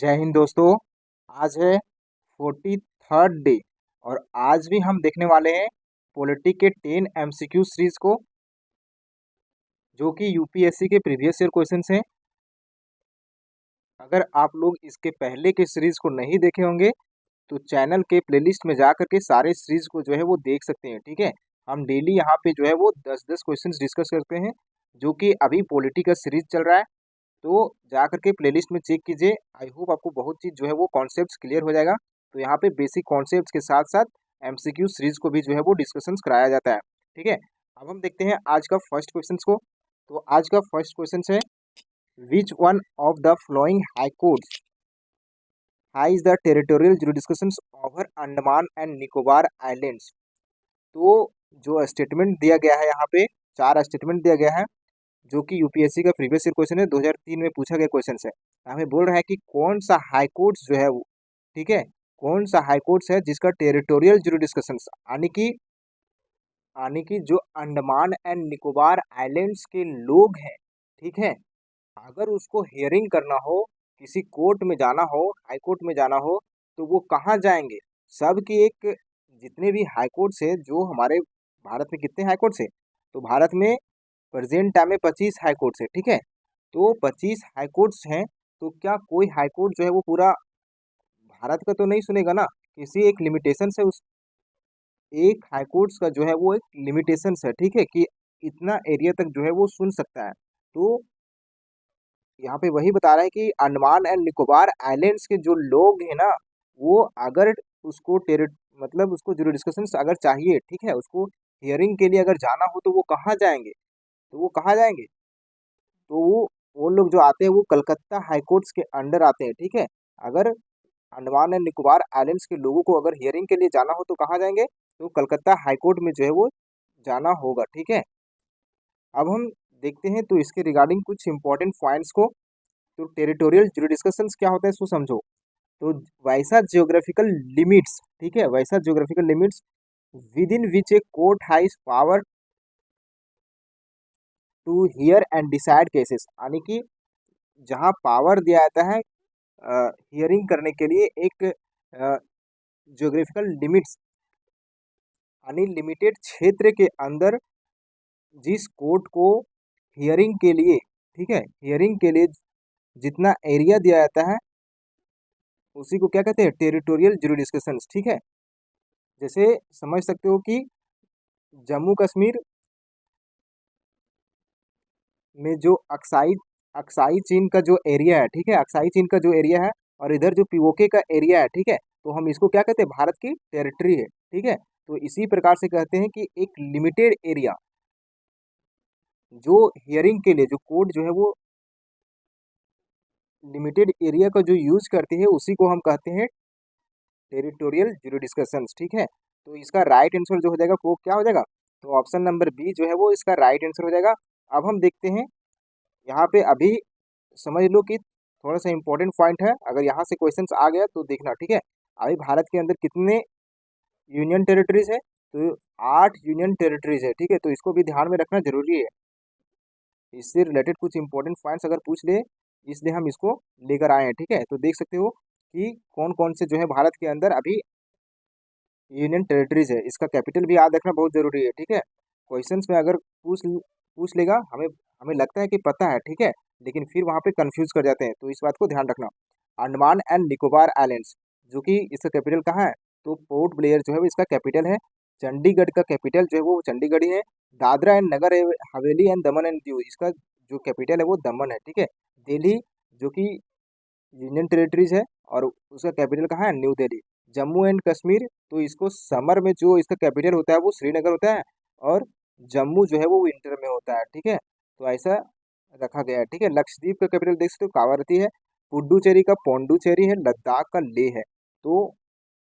जय हिंद दोस्तों। आज है 43rd डे और आज भी हम देखने वाले हैं पॉलिटी के 10 एमसीक्यू सीरीज को, जो कि यूपीएससी के प्रीवियस ईयर क्वेश्चंस हैं। अगर आप लोग इसके पहले के सीरीज को नहीं देखे होंगे तो चैनल के प्लेलिस्ट में जा करके सारे सीरीज को जो है वो देख सकते हैं। ठीक है, हम डेली यहाँ पे जो है वो 10-10 क्वेश्चंस डिस्कस करते हैं, जो कि अभी पॉलिटी का सीरीज चल रहा है। तो जा करके प्लेलिस्ट में चेक कीजिए। आई होप आपको बहुत चीज़ जो है वो कॉन्सेप्ट्स क्लियर हो जाएगा। तो यहाँ पे बेसिक कॉन्सेप्ट्स के साथ साथ एमसीक्यू सीरीज को भी जो है वो डिस्कशंस कराया जाता है। ठीक है, अब हम देखते हैं आज का फर्स्ट क्वेश्चन को। तो आज का फर्स्ट क्वेश्चन है, which one of the following high courts has the territorial jurisdictions over Andaman and Nicobar islands. तो जो स्टेटमेंट दिया गया है यहाँ पे, चार स्टेटमेंट दिया गया है, जो कि यूपीएससी का प्रीवियस ईयर क्वेश्चन है, 2003 में पूछा गया क्वेश्चन है। हमें बोल रहा है कि कौन सा हाई कोर्ट जो है वो, ठीक है, कौन सा हाई कोर्ट है जिसका टेरिटोरियल जुरिडिक्शन यानी कि जो अंडमान एंड निकोबार आइलैंड्स के लोग हैं, ठीक है, अगर उसको हियरिंग करना हो, किसी कोर्ट में जाना हो, हाई कोर्ट में जाना हो, तो वो कहाँ जाएंगे। सब की एक, जितने भी हाई कोर्ट्स है जो हमारे भारत में, कितने हाई कोर्ट्स है, तो भारत में प्रेजेंट टाइम में 25 हाई कोर्ट्स है। ठीक है, तो 25 हाई कोर्ट्स हैं, तो क्या कोई हाई कोर्ट जो है वो पूरा भारत का तो नहीं सुनेगा ना। किसी एक लिमिटेशन से, उस एक हाई कोर्ट्स का जो है वो एक लिमिटेशन है, ठीक है, कि इतना एरिया तक जो है वो सुन सकता है। तो यहाँ पे वही बता रहा है कि अंडमान एंड निकोबार आइलैंड्स के जो लोग हैं ना, वो अगर उसको मतलब उसको जो डिस्कशन अगर चाहिए, ठीक है, उसको हियरिंग के लिए अगर जाना हो तो वो कहाँ जाएंगे। तो वो कहाँ जाएंगे, तो वो लोग जो आते हैं वो कलकत्ता हाई कोर्ट्स के अंडर आते हैं। ठीक है, अगर अंडमान एंड निकोबार आइलैंड्स के लोगों को अगर हियरिंग के लिए जाना हो तो कहाँ जाएंगे, तो कलकत्ता हाई कोर्ट में जो है वो जाना होगा। ठीक है, अब हम देखते हैं तो इसके रिगार्डिंग कुछ इंपॉर्टेंट पॉइंट्स को। तो टेरिटोरियल जुरिडिक्शंस क्या होता है इसको समझो। तो वैसा जियोग्राफिकल लिमिट्स, ठीक है, वैसा geographical limits within which a court has power to hear and decide cases, यानी कि जहाँ पावर दिया जाता है हियरिंग करने के लिए, एक जियोग्राफिकल लिमिट्स यानी लिमिटेड क्षेत्र के अंदर जिस कोर्ट को हियरिंग के लिए, ठीक है, हियरिंग के लिए जितना एरिया दिया जाता है उसी को क्या कहते हैं, टेरिटोरियल जुरिडिक्शंस। ठीक है, जैसे समझ सकते हो कि जम्मू कश्मीर में जो अक्साई अक्साई चीन का जो एरिया है, ठीक है, अक्साई चीन का जो एरिया है, और इधर जो पीओके का एरिया है, ठीक है, तो हम इसको क्या कहते हैं, भारत की टेरिटरी है। ठीक है, तो इसी प्रकार से कहते हैं कि एक लिमिटेड एरिया जो हियरिंग के लिए, जो कोर्ट जो है वो लिमिटेड एरिया का जो यूज करती है, उसी को हम कहते हैं टेरिटोरियल जुरिडिक्शंस। ठीक है, तो इसका राइट आंसर जो हो जाएगा वो क्या हो जाएगा, तो ऑप्शन नंबर बी जो है वो इसका राइट आंसर हो जाएगा। अब हम देखते हैं यहाँ पे, अभी समझ लो कि थोड़ा सा इंपॉर्टेंट पॉइंट है, अगर यहाँ से क्वेश्चंस आ गया तो देखना। ठीक है, अभी भारत के अंदर कितने यूनियन टेरिटरीज है, तो 8 यूनियन टेरिटरीज है। ठीक है, तो इसको भी ध्यान में रखना जरूरी है। इससे रिलेटेड कुछ इंपॉर्टेंट पॉइंट्स अगर पूछ ले, इसलिए हम इसको लेकर आए हैं। ठीक है, तो देख सकते हो कि कौन कौन से जो है भारत के अंदर अभी यूनियन टेरिटरीज है। इसका कैपिटल भी याद रखना बहुत जरूरी है। ठीक है, क्वेश्चंस में अगर पूछ लेगा, हमें हमें लगता है कि पता है, ठीक है, लेकिन फिर वहाँ पे कंफ्यूज कर जाते हैं, तो इस बात को ध्यान रखना। अंडमान एंड निकोबार आइलैंड्स, जो कि इसका कैपिटल कहाँ है, तो पोर्ट ब्लेयर जो है वो इसका कैपिटल है। चंडीगढ़ का कैपिटल जो है वो चंडीगढ़ ही है। Dadra and Nagar Haveli and Daman and Diu, इसका जो कैपिटल है वो दमन है। ठीक है, दिल्ली जो कि यूनियन टेरिटरीज है, और उसका कैपिटल कहाँ है, न्यू दिल्ली। जम्मू एंड कश्मीर, तो इसको समर में जो इसका कैपिटल होता है वो श्रीनगर होता है, और जम्मू जो है वो विंटर में होता है। ठीक है, तो ऐसा रखा गया है। ठीक है, लक्षद्वीप का कैपिटल देख सकते हो कावारती है। पुडुचेरी का पौंडुचेरी है। लद्दाख का लेह है। तो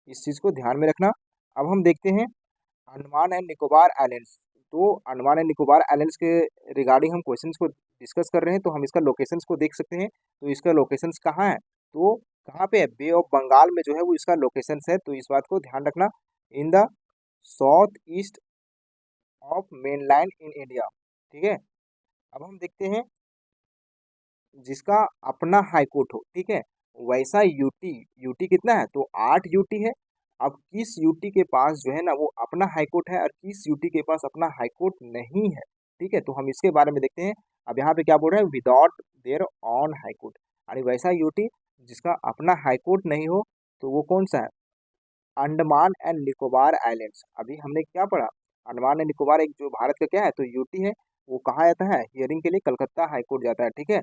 इस चीज़ को ध्यान में रखना। अब हम देखते हैं अंडमान एंड निकोबार आइलैंड्स। तो अंडमान एंड निकोबार आइलैंड्स के रिगार्डिंग हम क्वेश्चंस को डिस्कस कर रहे हैं, तो हम इसका लोकेशंस को देख सकते हैं। तो इसका लोकेशंस कहाँ है, तो कहाँ पे है, बे ऑफ बंगाल में जो है वो इसका लोकेशंस है। तो इस बात को ध्यान रखना, in the south east of mainland in India. ठीक है, अब हम देखते हैं जिसका अपना हाई कोर्ट हो, ठीक है, वैसा यूटी, यूटी कितना है तो 8 यूटी है। अब किस यूटी के पास जो है ना वो अपना हाईकोर्ट है और किस यूटी के पास अपना हाईकोर्ट नहीं है, ठीक है। तो हम इसके बारे में देखते हैं। अब यहाँ पे क्या बोल रहे हैं, विदाउट देयर ऑन हाईकोर्ट, यानी वैसा यूटी जिसका अपना हाईकोर्ट नहीं हो, तो वो कौन सा है, अंडमान एंड निकोबार आइलैंड्स। अभी हमने क्या पढ़ा, अंडमान एंड निकोबार एक जो भारत का क्या है तो यूटी है, वो कहाँ आता है हियरिंग के लिए, कलकत्ता हाईकोर्ट जाता है, ठीक है।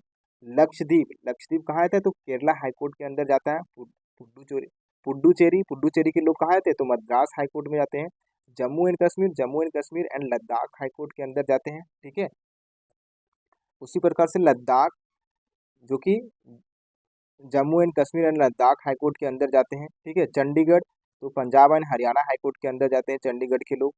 लक्षद्वीप, लक्षद्वीप कहाँ आता है तो केरला हाईकोर्ट के अंदर जाता है। पुडुचेरी, पुडुचेरी, पुडुचेरी के लोग कहाँ आते हैं तो मद्रास हाईकोर्ट में जाते हैं। Jammu and Kashmir, Jammu and Kashmir and Ladakh high court के अंदर जाते हैं, ठीक है। उसी प्रकार से लद्दाख जो कि Jammu and Kashmir and Ladakh high court के अंदर जाते हैं, ठीक है। चंडीगढ़ तो पंजाब एंड हरियाणा हाईकोर्ट के अंदर जाते हैं चंडीगढ़ के लोग।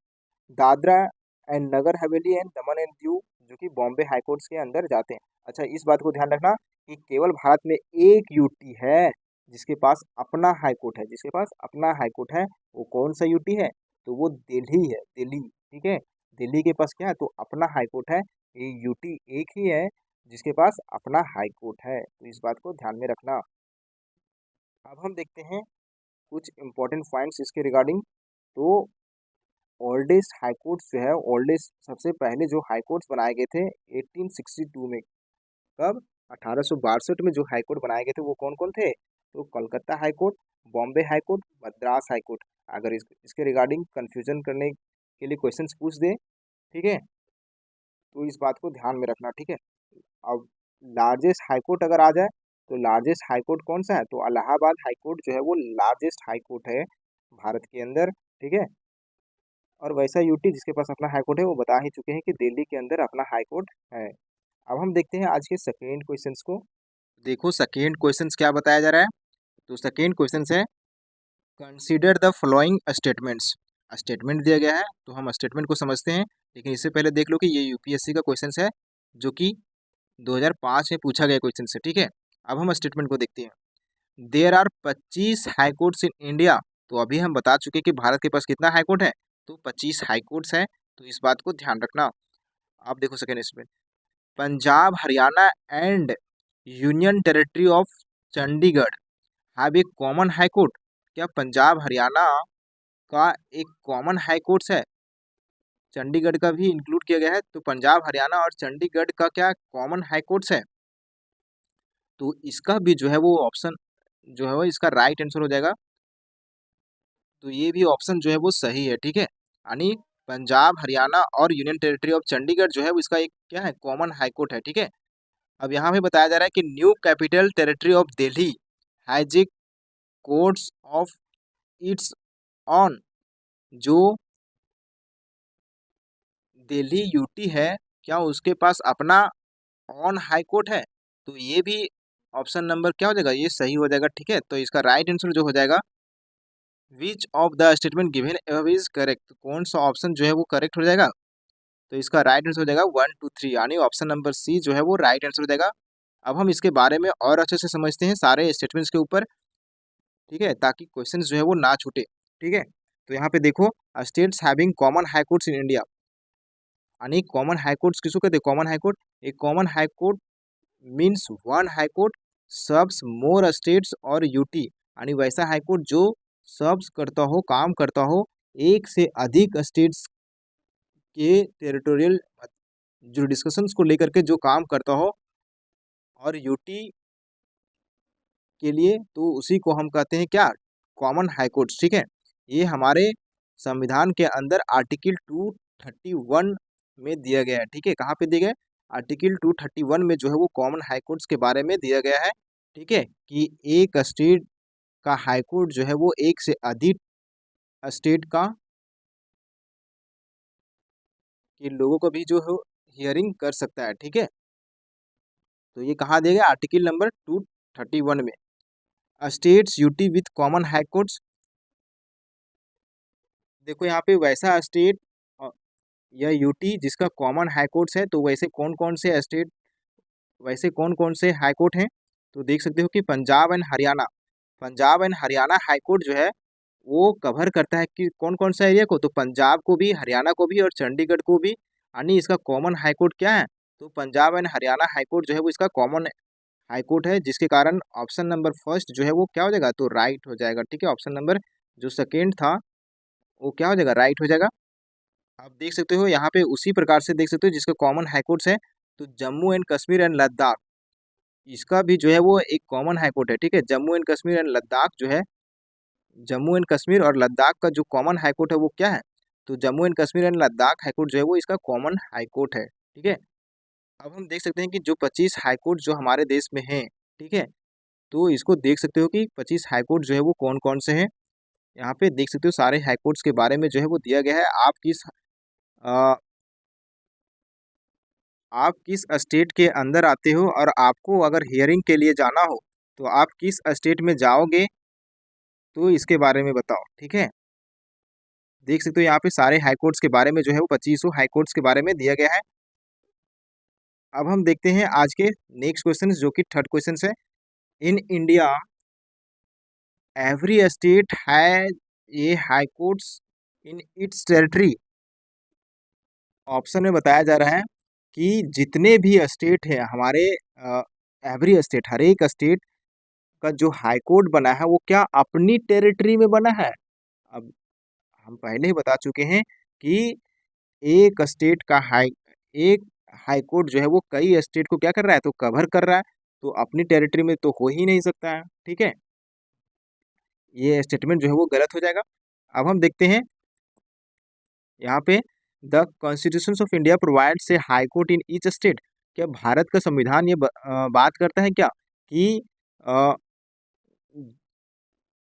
Dadra and Nagar Haveli and Daman and Diu जो कि बॉम्बे हाईकोर्ट्स के अंदर जाते हैं। अच्छा, इस बात को ध्यान रखना कि केवल भारत में एक यूटी है जिसके पास अपना हाईकोर्ट है, जिसके पास अपना हाईकोर्ट है, वो कौन सा यूटी है तो वो दिल्ली है, दिल्ली, ठीक है। दिल्ली के पास क्या है तो अपना हाईकोर्ट है, ये यूटी एक ही है जिसके पास अपना हाईकोर्ट है, तो इस बात को ध्यान में रखना। अब हम देखते हैं कुछ इंपॉर्टेंट पॉइंट्स इसके रिगार्डिंग। तो ओल्डेस्ट हाईकोर्ट्स जो है, ओल्डेस्ट सबसे पहले जो हाईकोर्ट्स बनाए गए थे 1862 में, कब 1862 में जो हाईकोर्ट बनाए गए थे वो कौन कौन थे तो Calcutta high court, Bombay high court, Madras high court. अगर इसके रिगार्डिंग कंफ्यूजन करने के लिए क्वेश्चंस पूछ दे, ठीक है, तो इस बात को ध्यान में रखना, ठीक है। अब लार्जेस्ट हाईकोर्ट अगर आ जाए तो लार्जेस्ट हाईकोर्ट कौन सा है तो इलाहाबाद हाईकोर्ट जो है वो लार्जेस्ट हाईकोर्ट है भारत के अंदर, ठीक है। और वैसा यूटी जिसके पास अपना हाईकोर्ट है वो बता ही चुके हैं कि दिल्ली के अंदर अपना हाईकोर्ट है। अब हम देखते हैं आज के सेकेंड क्वेश्चंस को। देखो सेकेंड क्वेश्चंस क्या बताया जा रहा है, तो सेकेंड क्वेश्चन है consider the following statements. Statement दिया गया है तो हम स्टेटमेंट को समझते हैं, लेकिन इससे पहले देख लो कि ये यूपीएससी का क्वेश्चन है जो कि 2005 में पूछा गया क्वेश्चन है, ठीक है। अब हम स्टेटमेंट को देखते हैं। There are 25 high courts in India, तो अभी हम बता चुके कि भारत के पास कितना हाईकोर्ट है तो 25 हाईकोर्ट्स है, तो इस बात को ध्यान रखना। आप देखो second statement, Punjab Haryana and union territory of Chandigarh have a common high court. क्या पंजाब हरियाणा का एक कॉमन हाईकोर्ट है, चंडीगढ़ का भी इंक्लूड किया गया है, तो पंजाब हरियाणा और चंडीगढ़ का क्या कॉमन हाईकोर्ट है, तो इसका भी जो है वो ऑप्शन जो है वो इसका राइट आंसर हो जाएगा। तो ये भी ऑप्शन जो है वो सही है, ठीक है। यानी पंजाब हरियाणा और यूनियन टेरिटरी ऑफ चंडीगढ़ जो है वो इसका एक क्या है कॉमन हाईकोर्ट है, ठीक है। अब यहाँ पे बताया जा रहा है कि new capital territory of Delhi has a courts of its on. जो दिल्ली यूटी है क्या उसके पास अपना ऑन हाई कोर्ट है, तो ये भी ऑप्शन नंबर क्या हो जाएगा, ये सही हो जाएगा, ठीक है। तो इसका राइट आंसर जो हो जाएगा विच of the statement given above is correct, कौन सा ऑप्शन जो है वो करेक्ट हो जाएगा, तो इसका राइट आंसर हो जाएगा 1 2 3, यानी ऑप्शन नंबर सी जो है वो राइट आंसर हो जाएगा। अब हम इसके बारे में और अच्छे से समझते हैं सारे स्टेटमेंट्स के ऊपर, ठीक है, ताकि क्वेश्चन जो है वो ना छूटे, ठीक है। तो यहाँ पे देखो, states having common high courts in India, यानी कॉमन हाई कोर्ट्स किसको कहते हैं, कॉमन हाई कोर्ट, एक common high court means one high court serves more states और यूटी, यानी वैसा हाई कोर्ट जो सर्व्स करता हो, काम करता हो एक से अधिक स्टेट्स के टेरिटोरियल जो डिस्कशंस को लेकर के जो काम करता हो, और यूटी के लिए तो उसी को हम कहते हैं क्या, कॉमन हाई कोर्ट्स, ठीक है। ये हमारे संविधान के अंदर आर्टिकल 231 में दिया गया है, ठीक है। कहाँ पे दिया गया है, आर्टिकल 231 में जो है वो कॉमन हाई कोर्ट्स के बारे में दिया गया है, ठीक है, कि एक स्टेट का हाई कोर्ट जो है वो एक से अधिक स्टेट का के लोगों को भी जो है हियरिंग कर सकता है, ठीक है। तो ये कहाँ दिया गया, आर्टिकल नंबर 231 में। States UT with common high courts, देखो यहाँ पे वैसा स्टेट या यूटी जिसका कॉमन हाई कोर्ट्स है, तो वैसे कौन कौन से स्टेट, वैसे कौन कौन से हाई कोर्ट हैं, तो देख सकते हो कि Punjab and Haryana, Punjab and Haryana high court जो है वो कवर करता है कि कौन कौन सा एरिया को, तो पंजाब को भी, हरियाणा को भी और चंडीगढ़ को भी, यानी इसका कॉमन हाई कोर्ट क्या है तो Punjab and Haryana high court जो है वो इसका कॉमन हाई कोर्ट है, जिसके कारण ऑप्शन नंबर फर्स्ट जो है वो क्या हो जाएगा, तो राइट हो जाएगा। ठीक है, ऑप्शन नंबर जो सेकेंड था वो क्या हो जाएगा, राइट हो जाएगा। आप देख सकते हो यहाँ पे उसी प्रकार से देख सकते हो जिसका कॉमन हाई कोर्ट्स है, तो जम्मू एंड कश्मीर एंड लद्दाख, इसका भी जो है वो एक कॉमन हाई कोर्ट है। ठीक है, जम्मू एंड कश्मीर एंड लद्दाख जो है, जम्मू एंड कश्मीर और लद्दाख का जो कॉमन हाई कोर्ट है वो क्या है, तो Jammu and Kashmir and Ladakh high court जो है वो इसका कॉमन हाई कोर्ट है। ठीक है, अब हम देख सकते हैं कि जो 25 हाई कोर्ट जो हमारे देश में हैं, ठीक है, तो इसको देख सकते हो कि 25 हाई कोर्ट जो है वो कौन कौन से हैं। यहाँ पे देख सकते हो सारे हाई कोर्ट्स के बारे में जो है वो दिया गया है। अ, आप किस स्टेट के अंदर आते हो और आपको अगर हियरिंग के लिए जाना हो तो आप किस स्टेट में जाओगे, तो इसके बारे में बताओ। ठीक है, देख सकते हो यहाँ पे सारे हाई कोर्ट्स के बारे में जो है वो 25 हाई कोर्ट्स के बारे में दिया गया है। अब हम देखते हैं आज के नेक्स्ट क्वेश्चन, जो कि थर्ड क्वेश्चन है। In India every state has a high courts in its territory. Option में बताया जा रहा है कि जितने भी स्टेट है हमारे, एवरी स्टेट, हर एक स्टेट का जो हाई कोर्ट बना है वो क्या अपनी टेरिटरी में बना है। अब हम पहले ही बता चुके हैं कि एक स्टेट का एक हाई कोर्ट जो है वो कई स्टेट को क्या कर रहा है, तो कवर कर रहा है, तो अपनी टेरिटरी में तो हो ही नहीं सकता है। ठीक है, ये स्टेटमेंट जो है वो गलत हो जाएगा। अब हम देखते हैं यहाँ पे, the constitution of India provides a high court in each state. क्या भारत का संविधान ये बात करता है क्या कि अ,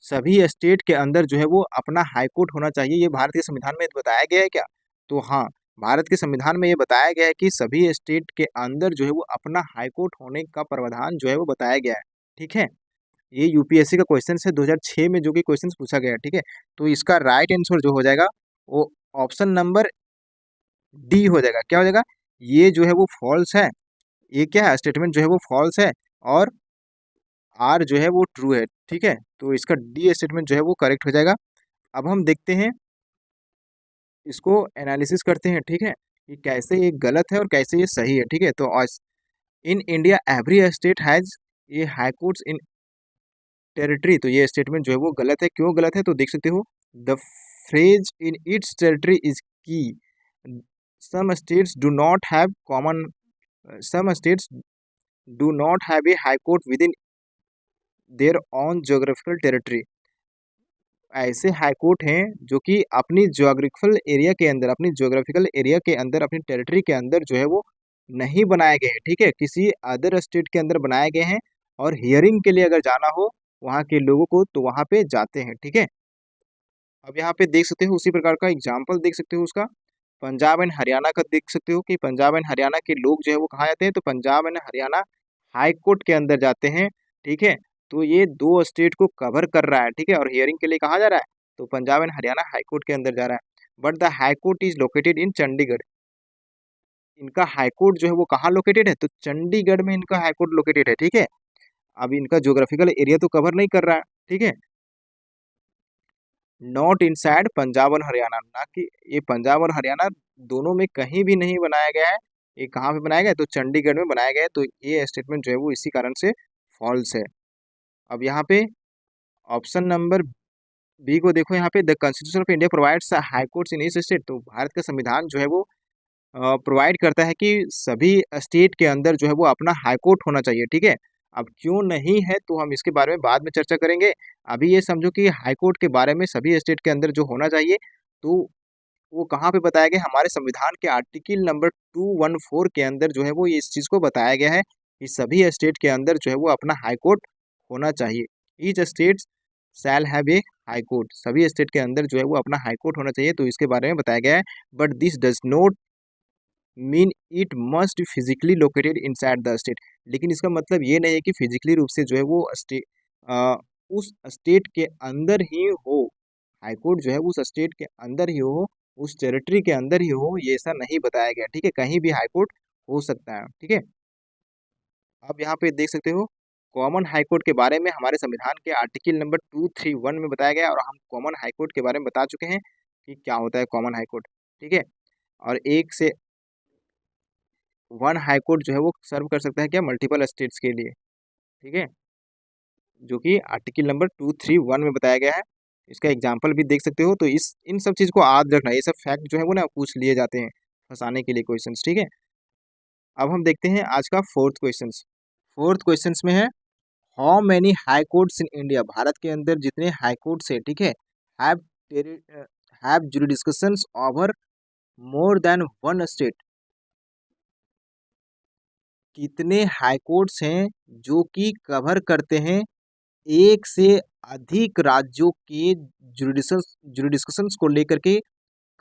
सभी स्टेट के अंदर जो है वो अपना हाई कोर्ट होना चाहिए, ये भारत के संविधान में बताया गया है क्या, तो हाँ, भारत के संविधान में ये बताया गया है कि सभी स्टेट के अंदर जो है वो अपना हाई कोर्ट होने का प्रावधान जो है वो बताया गया है। ठीक है, ये यूपीएससी का क्वेश्चन है 2006 में, जो कि क्वेश्चन पूछा गया है। ठीक है, तो इसका राइट आंसर जो हो जाएगा वो ऑप्शन नंबर डी हो जाएगा। क्या हो जाएगा, ये जो है वो फॉल्स है, ये क्या है, स्टेटमेंट जो है वो फॉल्स है, और आर जो है वो ट्रू है। ठीक है, तो इसका डी स्टेटमेंट जो है वो करेक्ट हो जाएगा। अब हम देखते हैं, इसको एनालिसिस करते हैं। ठीक है, कि कैसे ये गलत है और कैसे ये सही है। ठीक है, तो in India every state has ये हाई कोर्ट्स इन टेरिटरी, तो ये स्टेटमेंट जो है वो गलत है। क्यों गलत है, तो देख सकते हो, the phrase in its territory is key, some states do not have common, some states do not have a high court within their own geographical territory. ऐसे हाई कोर्ट हैं जो कि अपनी ज्योग्राफिकल एरिया के अंदर, अपनी geographical area के अंदर, अपनी टेरिटरी के अंदर जो है वो नहीं बनाए गए हैं। ठीक है, किसी अदर स्टेट के अंदर बनाए गए हैं, और हियरिंग के लिए अगर जाना हो वहाँ के लोगों को तो वहाँ पे जाते हैं। ठीक है, अब यहाँ पे देख सकते हो उसी प्रकार का एग्जाम्पल देख सकते हो उसका, पंजाब एंड हरियाणा का देख सकते हो कि पंजाब एंड हरियाणा के लोग जो है वो कहाँ जाते हैं, तो Punjab and Haryana high court के अंदर जाते हैं। ठीक है, तो ये दो स्टेट को कवर कर रहा है। ठीक है, और हियरिंग के लिए कहाँ जा रहा है, तो Punjab and Haryana high court के अंदर जा रहा है। But the high court is located in Chandigarh, इनका हाई कोर्ट जो है वो कहाँ लोकेटेड है, तो चंडीगढ़ में इनका हाई कोर्ट लोकेटेड है। ठीक है, अब इनका ज्योग्राफिकल एरिया तो कवर नहीं कर रहा है। ठीक है, नॉट इनसाइड पंजाब और हरियाणा, ना कि ये पंजाब और हरियाणा दोनों में कहीं भी नहीं बनाया गया है, ये कहाँ पे बनाया गया है, तो चंडीगढ़ में बनाया गया है। तो ये स्टेटमेंट जो है वो इसी कारण से फॉल्स है। अब यहाँ पे ऑप्शन नंबर बी को देखो, यहाँ पे the constitution of India provides high courts in each state, तो भारत का संविधान जो है वो प्रोवाइड करता है कि सभी स्टेट के अंदर जो है वो अपना हाई कोर्ट होना चाहिए। ठीक है, अब क्यों नहीं है तो हम इसके बारे में बाद में चर्चा करेंगे। अभी ये समझो कि हाई कोर्ट के बारे में सभी स्टेट के अंदर जो होना चाहिए, तो वो कहाँ पे बताया गया, हमारे संविधान के आर्टिकल नंबर 214 के अंदर जो है वो इस चीज़ को बताया गया है कि सभी स्टेट के अंदर जो है वो अपना हाई कोर्ट होना चाहिए। Each state shall have a high court, सभी स्टेट के अंदर जो है वो अपना हाई कोर्ट होना चाहिए, तो इसके बारे में बताया गया है। But this does not mean it must physically located inside the state, लेकिन इसका मतलब ये नहीं है कि फिजिकली रूप से जो है वो उस स्टेट के अंदर ही हो, हाई कोर्ट जो है उस स्टेट के अंदर ही हो, उस टेरिटरी के अंदर ही हो, ये ऐसा नहीं बताया गया। ठीक है, कहीं भी हाई कोर्ट हो सकता है। ठीक है, अब यहाँ पे देख सकते हो कॉमन हाई कोर्ट के बारे में हमारे संविधान के आर्टिकल नंबर 231 में बताया गया है, और हम कॉमन हाई कोर्ट के बारे में बता चुके हैं कि क्या होता है कॉमन हाई कोर्ट। ठीक है, और एक से वन हाई कोर्ट जो है वो सर्व कर सकता है क्या, मल्टीपल स्टेट्स के लिए। ठीक है, जो कि आर्टिकल नंबर 231 में बताया गया है। इसका एग्जाम्पल भी देख सकते हो। तो इस इन सब चीज़ को याद रखना, ये सब फैक्ट जो है वो ना पूछ लिए जाते हैं फंसाने के लिए क्वेश्चंस। ठीक है, अब हम देखते हैं आज का फोर्थ क्वेश्चंस। फोर्थ क्वेश्चंस में है, how many high courts in India, Bharat के अंदर जितने हाई कोर्ट्स है, ठीक है, have have jurisdictions over more than one state, कितने हाई कोर्ट्स हैं जो कि कवर करते हैं एक से अधिक राज्यों के जुरिडिक्शंस को लेकर के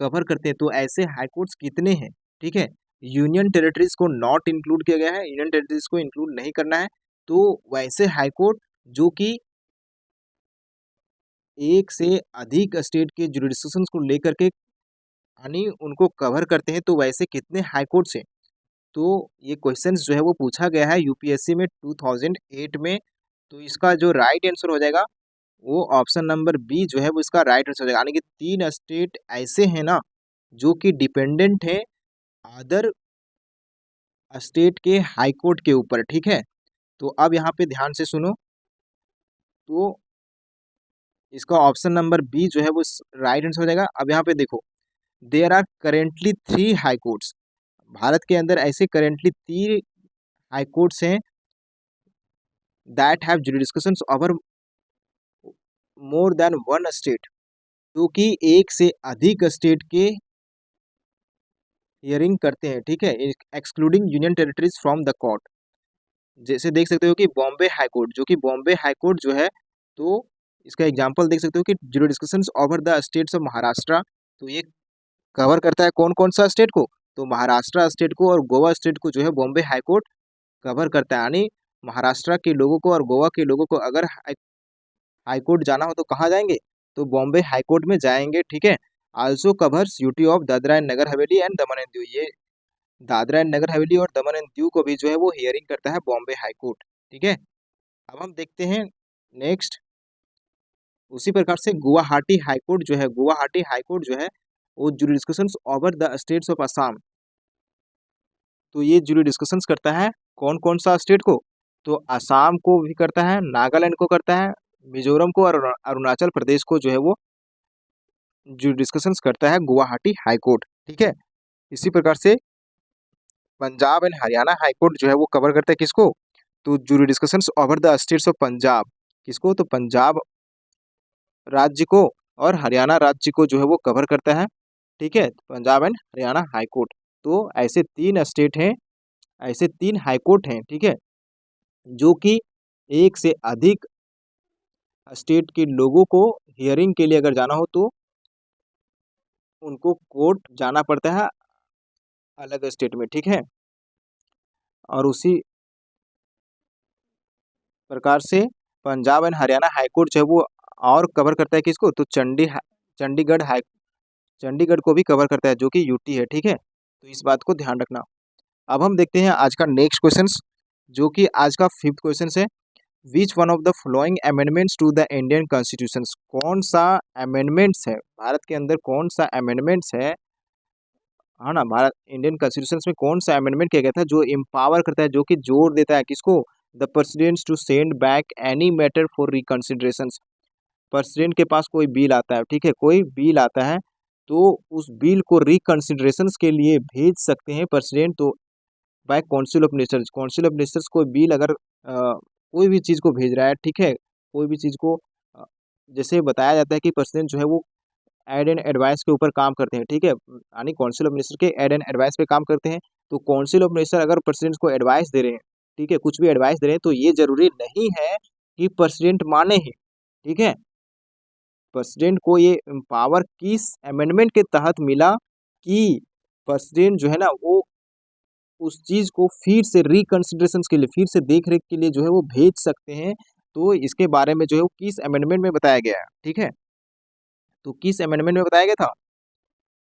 कवर करते हैं। तो ऐसे हाई कोर्ट्स कितने हैं? ठीक है, यूनियन टेरिटरीज को नॉट इंक्लूड किया गया है, यूनियन टेरिटरीज को इंक्लूड नहीं करना है। तो वैसे हाई कोर्ट जो कि एक से अधिक स्टेट के जुरिडिक्शंस को लेकर के यानी उनको कवर करते हैं, तो वैसे कितने हाई कोर्ट्स हैं? तो ये क्वेश्चंस जो है वो पूछा गया है यूपीएससी में 2008 में। तो इसका जो राइट आंसर हो जाएगा वो ऑप्शन नंबर बी जो है वो इसका राइट आंसर हो जाएगा। यानी कि 3 स्टेट ऐसे हैं ना जो कि डिपेंडेंट है अदर स्टेट के हाई कोर्ट के ऊपर। ठीक है, तो अब यहाँ पे ध्यान से सुनो। तो इसका ऑप्शन नंबर बी जो है वो राइट आंसर हो जाएगा। अब यहाँ पे देखो, there are currently 3 high courts, Bharat के अंदर ऐसे करेंटली 3 हाई कोर्ट्स हैं that have jurisdictions over more than one state, जो कि एक से अधिक स्टेट के हियरिंग करते हैं। ठीक है, excluding union territories from the court. जैसे देख सकते हो कि बॉम्बे हाई कोर्ट, जो कि बॉम्बे हाई कोर्ट जो है, तो इसका एग्जांपल देख सकते हो कि jurisdictions over the states of Maharashtra. तो ये कवर करता है कौन कौन सा स्टेट को? तो महाराष्ट्र स्टेट को और गोवा स्टेट को जो है बॉम्बे हाई कोर्ट कवर करता है। यानी महाराष्ट्र के लोगों को और गोवा के लोगों को अगर हाई कोर्ट जाना हो तो कहाँ जाएंगे? तो बॉम्बे हाई कोर्ट में जाएंगे। ठीक है, also covers UT of Dadra and Nagar Haveli and Daman and Diu. ये दादरा एंड नगर हवेली और दमन एंड दीव को भी जो है वो हियरिंग करता है बॉम्बे हाई कोर्ट। ठीक है, अब हम देखते हैं नेक्स्ट। उसी प्रकार से गुवाहाटी हाई कोर्ट जो है, गुवाहाटी हाई कोर्ट जो है वो jurisdictions over the states of Assam. तो ये जुरिडिक्शंस करता है कौन कौन सा स्टेट को? तो असम को भी करता है, नागालैंड को करता है, मिजोरम को और अरुणाचल प्रदेश को जो है वो जुरिडिक्शंस करता है गुवाहाटी हाई कोर्ट। ठीक है, इसी प्रकार से Punjab and Haryana high court जो है वो कवर करता है किसको? तो jurisdictions over the states of Punjab, किसको? तो पंजाब राज्य को और हरियाणा राज्य को जो है वो कवर करता है। ठीक है, Punjab and Haryana high court. तो ऐसे 3 स्टेट हैं, ऐसे 3 हाई कोर्ट हैं। ठीक है, जो कि एक से अधिक स्टेट के लोगों को हियरिंग के लिए अगर जाना हो तो उनको कोर्ट जाना पड़ता है अलग स्टेट में। ठीक है, और उसी प्रकार से Punjab and Haryana high court जो है वो और कवर करता है किसको? तो चंडीगढ़ हाई चंडीगढ़ को भी कवर करता है, जो कि यूटी है। ठीक है, तो इस बात को ध्यान रखना। अब हम देखते हैं आज का नेक्स्ट क्वेश्चन, जो कि आज का 5th क्वेश्चन है। Which one of the following amendments to the Indian constitution, कौन सा अमेंडमेंट्स है भारत के अंदर, कौन सा अमेंडमेंट्स है, हाँ ना, भारत इंडियन कॉन्स्टिट्यूशन में कौन सा अमेंडमेंट किया गया था जो एम्पावर करता है, जो कि जोर देता है किसको? The presidents to send back any matter for reconsideration. President के पास कोई बिल आता है, ठीक है, कोई बिल आता है तो उस बिल को रिकंसिडरेशन के लिए भेज सकते हैं प्रेसिडेंट। तो by council of ministers, council of ministers कोई बिल अगर कोई भी चीज़ को भेज रहा है, ठीक है, कोई भी चीज़ को जैसे बताया जाता है कि प्रेसिडेंट जो है वो एड एंड एडवाइस के ऊपर काम करते हैं। ठीक है, यानी काउंसिल ऑफ मिनिस्टर के एड एंड एडवाइस पे काम करते हैं। तो काउंसिल ऑफ मिनिस्टर अगर प्रेसिडेंट को एडवाइस दे रहे हैं, ठीक है, कुछ भी एडवाइस दे रहे हैं, तो ये जरूरी नहीं है कि प्रेसिडेंट माने ही। ठीक है, प्रेसिडेंट को ये पावर किस अमेंडमेंट के तहत मिला कि प्रेसिडेंट जो है ना वो उस चीज को फिर से रिकंसिडरेशन के लिए, फिर से देख रेख के लिए जो है वो भेज सकते हैं। तो इसके बारे में जो है वो किस अमेंडमेंट में बताया गया है। ठीक है, तो किस अमेंडमेंट में बताया गया था?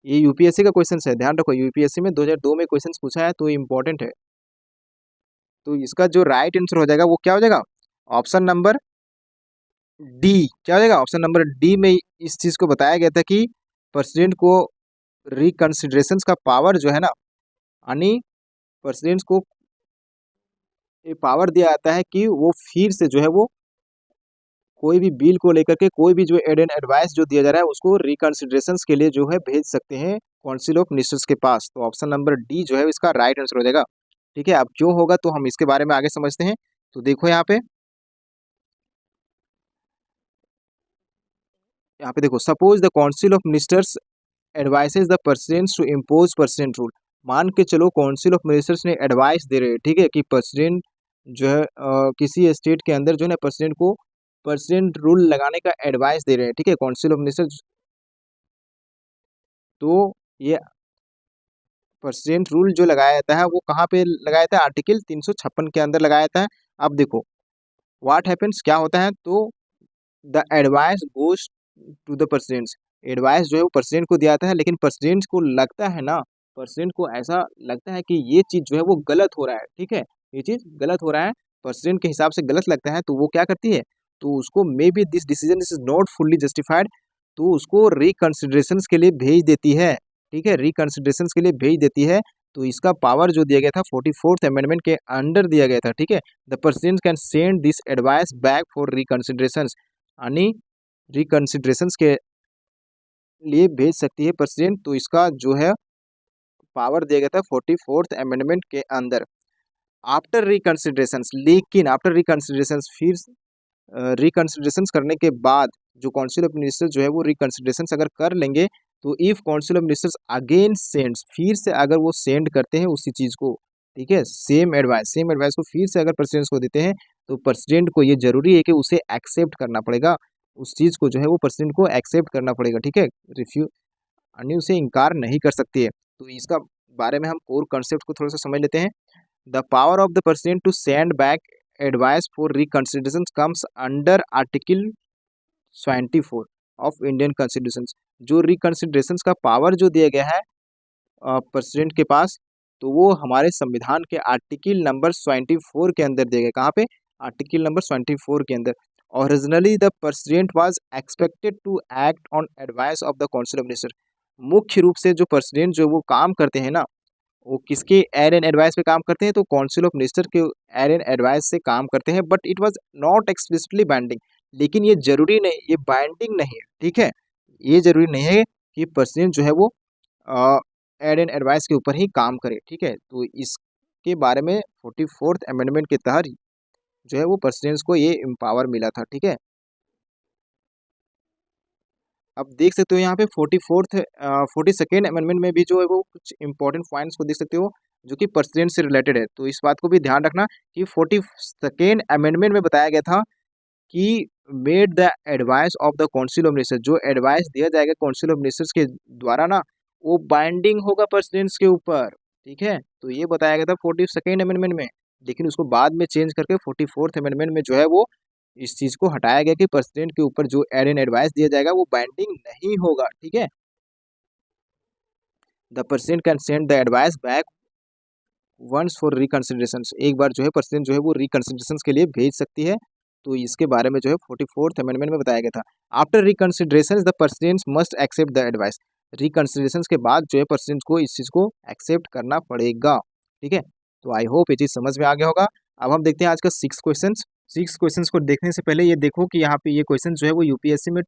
ये यूपीएससी का क्वेश्चन है, ध्यान रखो, यूपीएससी में 2002 में क्वेश्चन पूछा है, तो इम्पोर्टेंट है। तो इसका जो राइट आंसर हो जाएगा वो क्या हो जाएगा? Option number D. क्या हो जाएगा? ऑप्शन नंबर डी में इस चीज को बताया गया था कि प्रेसिडेंट को रिकंसिडरेशन का पावर जो है ना, यानी प्रेसिडेंट को ये पावर दिया जाता है कि वो फिर से जो है वो कोई भी बिल को लेकर के कोई भी जो एडेन एडवाइस जो दिया जा रहा है उसको रिकंसिडरेशन के लिए जो है भेज सकते हैं काउंसिल ऑफ मिनिस्टर्स के पास। तो ऑप्शन नंबर डी जो है इसका राइट आंसर हो जाएगा। ठीक है, अब क्यों होगा तो हम इसके बारे में आगे समझते हैं। तो देखो यहाँ पे देखो, suppose the council of ministers advises the president to impose president rule. मान के चलो काउंसिल ऑफ मिनिस्टर्स ने एडवाइस दे रहे हैं, ठीक है, कि प्रेसिडेंट जो है किसी स्टेट के अंदर जो है ना प्रेसिडेंट को प्रेसिडेंट रूल लगाने का एडवाइस दे रहे हैं, ठीक है, काउंसिल ऑफ मिनिस्टर्स। तो ये प्रेसिडेंट रूल जो लगाया जाता है वो कहाँ पे लगाया जाता है, आर्टिकल 356 के अंदर लगाया जाता है। अब देखो व्हाट हैपेंस, क्या होता है, तो the advice goes to the president. Advice जो है वो प्रेसिडेंट को दिया जाता है, लेकिन प्रेसिडेंट को लगता है ना, प्रेसिडेंट को ऐसा लगता है कि ये चीज जो है वो गलत हो रहा है, ठीक है, ये चीज गलत हो रहा है, प्रेसिडेंट के हिसाब से गलत लगता है, तो वो क्या करती है, तो उसको may be this decision is not fully justified, तो उसको रिकंसिडरेशन के लिए भेज देती है, ठीक है, रिकंसिडरेशन के लिए भेज देती है। तो इसका पावर जो दिया गया था 44th अमेंडमेंट के अंडर दिया गया था, ठीक है। The president can send this advice back for reconsideration, यानी रिकंसिडरेशन के लिए भेज सकती है प्रेसिडेंट। तो इसका जो है पावर दिया गया था 44th अमेंडमेंट के अंदर। आफ्टर रिकंसिडरेशन, लेकिन आफ्टर रिकंसिडरेशन फिर रिकंसिडरेशन करने के बाद जो काउंसिल ऑफ मिनिस्टर्स जो है वो रिकंसिडरेशन अगर कर लेंगे, तो if council of ministers again sends, फिर से अगर वो सेंड करते हैं उसी चीज को, ठीक है, सेम एडवाइस को फिर से अगर प्रेसिडेंट को देते हैं, तो प्रेसिडेंट को ये जरूरी है कि उसे एक्सेप्ट करना पड़ेगा, उस चीज को जो है वो प्रेसिडेंट को एक्सेप्ट करना पड़ेगा, ठीक है, रिफ्यू अन्य उसे इनकार नहीं कर सकती है। तो इसका बारे में हम कोर कॉन्सेप्ट को थोड़ा सा समझ लेते हैं। The power of the president to send back advice for reconsideration comes under article 24 of Indian constitution. जो रिकंसिडरेशन का पावर जो दिया गया है प्रेसिडेंट के पास, तो वो हमारे संविधान के आर्टिकल नंबर 24 के अंदर दिया गया। कहाँ पे, आर्टिकल नंबर 24 के अंदर। Originally the president was expected to act on advice of the council of minister. मुख्य रूप से जो प्रेसिडेंट जो वो काम करते हैं ना, वो किसके एड एंड एडवाइस पे काम करते हैं, तो काउंसिल ऑफ मिनिस्टर के एड एंड एडवाइस से काम करते हैं, but it was not explicitly binding. लेकिन ये जरूरी नहीं, ये बाइंडिंग नहीं है, ठीक है, ये जरूरी नहीं है कि प्रेसिडेंट जो है वो एड एंड एडवाइस के ऊपर ही काम करे, ठीक है। तो इसके बारे में 44th अमेंडमेंट के तहत जो है वो प्रेसिडेंट्स को ये एम्पावर मिला था, ठीक है। अब देख सकते हो यहाँ पे 42nd अमेंडमेंट में भी जो है वो कुछ इंपॉर्टेंट पॉइंट्स को देख सकते हो जो कि प्रेसिडेंट से रिलेटेड है। तो इस बात को भी ध्यान रखना कि 42nd अमेंडमेंट में बताया गया था कि made the advice of the council of ministers, जो एडवाइस दिया जाएगा काउंसिल ऑफ मिनिस्टर्स के द्वारा ना, वो बाइंडिंग होगा प्रेसिडेंट्स के ऊपर, ठीक है। तो ये बताया गया था 42nd अमेंडमेंट में, लेकिन उसको बाद में चेंज करके 44th अमेंडमेंट में जो है वो इस चीज को हटाया गया कि प्रेसिडेंट के ऊपर जो एड एंड एडवाइस दिया जाएगा वो बाइंडिंग नहीं होगा, ठीक है। The president can send the advice back once for reconsideration, एक बार जो है प्रेसिडेंट जो है वो रिकंसिडरेशन के लिए भेज सकती है। तो इसके बारे में जो है 44th अमेंडमेंट में बताया गया था। After reconsideration the president must accept the advice, reconsideration के बाद जो है प्रेसिडेंट को इस चीज को एक्सेप्ट करना पड़ेगा, ठीक है। तो आई होप ये चीज समझ में आ गया होगा। अब हम देखते हैं आज का 6 क्वेश्चन। 6 क्वेश्चंस को देखने से पहले ये देखो कि यहाँ पे ये क्वेश्चन जो है वो यूपीएससी में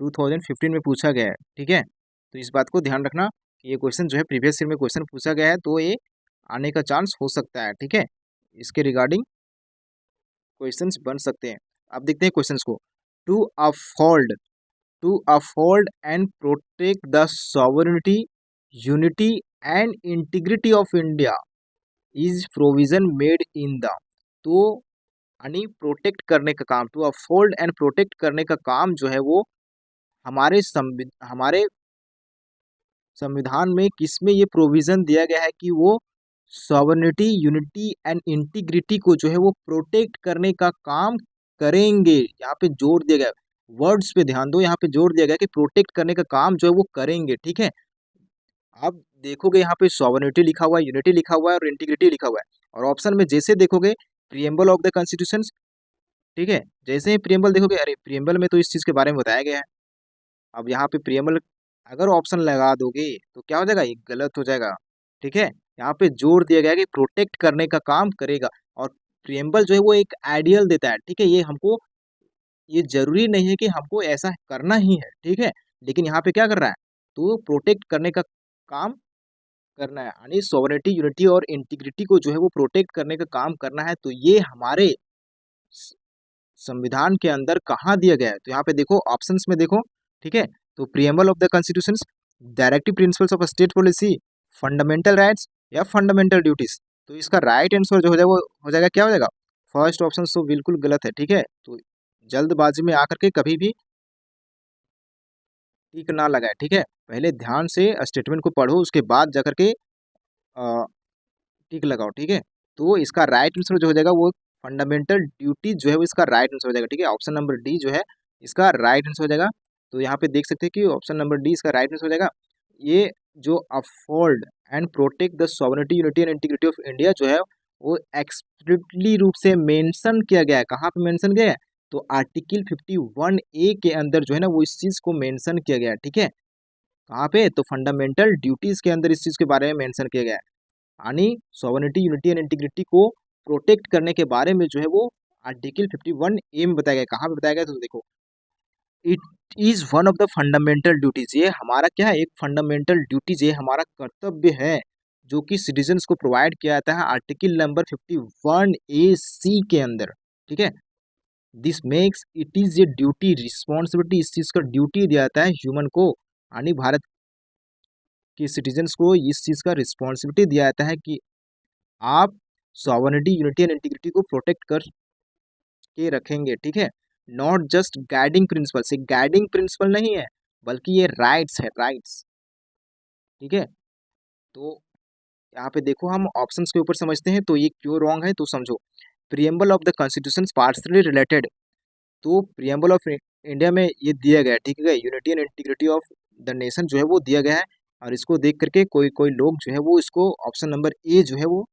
2015 में पूछा गया है, ठीक है। तो इस बात को ध्यान रखना कि ये क्वेश्चन जो है प्रीवियस ईयर में क्वेश्चन पूछा गया है, तो ये आने का चांस हो सकता है, ठीक है, इसके रिगार्डिंग क्वेश्चंस बन सकते हैं। अब देखते हैं क्वेश्चंस को। To uphold to uphold and protect the sovereignty, unity and integrity of India is provision made in the, तो यानी प्रोटेक्ट करने का काम, टू अपहोल्ड एंड प्रोटेक्ट करने का काम जो है वो हमारे संविधान में किसमें ये प्रोविजन दिया गया है कि वो सॉवरेनिटी, यूनिटी एंड इंटीग्रिटी को जो है वो प्रोटेक्ट करने का काम करेंगे। यहाँ पे जोर दिया गया, वर्ड्स पे ध्यान दो, यहाँ पे जोर दिया गया कि प्रोटेक्ट करने का काम जो है वो करेंगे, ठीक है। आप देखोगे यहाँ पे सॉवरेनिटी लिखा हुआ है, यूनिटी लिखा हुआ है और इंटीग्रिटी लिखा हुआ है, और ऑप्शन में जैसे देखोगे प्रिएम्बल ऑफ द कॉन्स्टिट्यूशन, ठीक है, जैसे ही प्रिएम्बल देखोगे, अरे प्रिएम्बल में तो इस चीज के बारे में बताया गया है। अब यहाँ पे प्रिएम्बल अगर ऑप्शन लगा दोगे तो क्या हो जाएगा, ये गलत हो जाएगा, ठीक है। यहाँ पे जोर दिया गया कि प्रोटेक्ट करने का काम करेगा, और प्रियम्बल जो है वो एक आइडियल देता है, ठीक है। ये जरूरी नहीं है कि हमको ऐसा करना ही है, ठीक है। लेकिन यहाँ पे क्या कर रहा है, तो प्रोटेक्ट करने का काम करना है, यानी सॉवरेनिटी, यूनिटी और इंटीग्रिटी को जो है वो प्रोटेक्ट करने का काम करना है। तो ये हमारे स- संविधान के अंदर कहाँ दिया गया है, तो यहाँ पे देखो ऑप्शंस में देखो, ठीक है। तो preamble of the constitution, directive principles of state policy, fundamental rights या फंडामेंटल ड्यूटीज। तो इसका राइट आंसर जो हो जाएगा वो हो जाएगा, क्या हो जाएगा, फर्स्ट ऑप्शन तो बिल्कुल गलत है, ठीक है। तो जल्दबाजी में आकर के कभी भी टिक ना लगाए, ठीक है। पहले ध्यान से स्टेटमेंट को पढ़ो, उसके बाद जाकर के टिक लगाओ, ठीक है। तो इसका राइट आंसर जो हो जाएगा वो फंडामेंटल ड्यूटी जो है वो इसका राइट आंसर हो जाएगा, ठीक है। ऑप्शन नंबर डी जो है इसका राइट आंसर हो जाएगा। तो यहाँ पे देख सकते हैं कि ऑप्शन नंबर डी इसका राइट आंसर हो जाएगा। ये जो afford and protect the sovereignty, unity and integrity of India जो है वो एक्सप्लिसिटली रूप से मेंशन किया गया है। कहाँ पे मेंशन किया है, तो आर्टिकल 51A के अंदर जो है ना वो इस चीज को मेंशन किया गया है, ठीक है। कहाँ पे, तो फंडामेंटल ड्यूटीज के अंदर इस चीज के बारे में मेंशन किया गया है, यानी सॉवरेनिटी, यूनिटी एंड इंटीग्रिटी को प्रोटेक्ट करने के बारे में जो है वो आर्टिकल 51A में बताया गया। कहाँ पे बताया गया, तो देखो it is one of the fundamental duties, ये हमारा क्या है, एक फंडामेंटल ड्यूटीज, ये हमारा कर्तव्य है जो कि सिटीजन्स को प्रोवाइड किया जाता है आर्टिकल नंबर 51A(c) के अंदर, ठीक है। This makes it is a duty, responsibility, इस चीज का ड्यूटी दिया जाता है ह्यूमन को, यानी भारत के सिटीजन्स को इस चीज का रिस्पॉन्सिबिलिटी दिया जाता है कि आप सॉवरेनिटी, यूनिटी एंड इंटीग्रिटी को प्रोटेक्ट कर के रखेंगे, ठीक है। नॉट जस्ट गाइडिंग प्रिंसिपल, एक गाइडिंग प्रिंसिपल नहीं है बल्कि ये राइट्स है, राइट्स, ठीक है। तो यहाँ पे देखो हम ऑप्शंस के ऊपर समझते हैं तो ये क्यों रॉन्ग है, तो समझो। Preamble of the constitution partially related, तो प्रियम्बल ऑफ इंडिया में ये दिया गया है, ठीक है। Unity and integrity of the nation जो है वो दिया गया है, और इसको देख करके कोई कोई लोग जो है वो इसको ऑप्शन नंबर ए जो है वो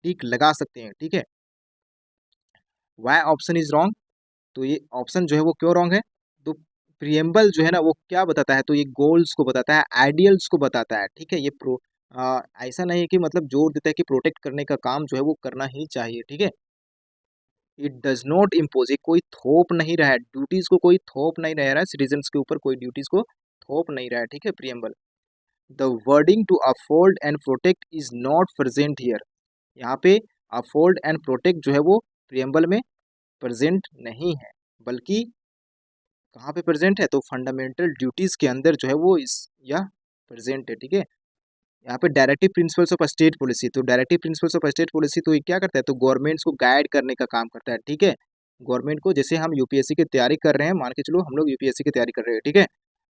टिक लगा सकते हैं, ठीक है। वाई ऑप्शन इज रॉन्ग, तो ये ऑप्शन जो है वो क्यों रॉन्ग है, तो प्रियम्बल जो है ना वो क्या बताता है, तो ये गोल्स को बताता है, आइडियल्स को बताता है, ठीक है। ऐसा नहीं है कि मतलब जोर देता है कि प्रोटेक्ट करने का काम जो है वो करना ही चाहिए, ठीक है। इट डज नॉट इम्पोज, कोई थोप नहीं रहा है, ड्यूटीज को कोई थोप नहीं रह रहा है, सिटीजन्स के ऊपर कोई ड्यूटीज को थोप नहीं रहा है, ठीक है। Preamble, the wording to uphold and protect is not present here, यहाँ पे अफोल्ड एंड प्रोटेक्ट जो है वो प्रियम्बल में प्रेजेंट नहीं है, बल्कि कहाँ पे प्रेजेंट है, तो फंडामेंटल ड्यूटीज के अंदर जो है वो इस यह प्रेजेंट है, ठीक है। यहाँ पे directive principles of state policy, तो directive principles of state policy तो ये क्या करता है, तो गवर्नमेंट्स को गाइड करने का काम करता है, ठीक है। गवर्नमेंट को, जैसे हम यूपीएससी की तैयारी कर रहे हैं, मान के चलो हम लोग यूपीएससी की तैयारी कर रहे हैं, ठीक है।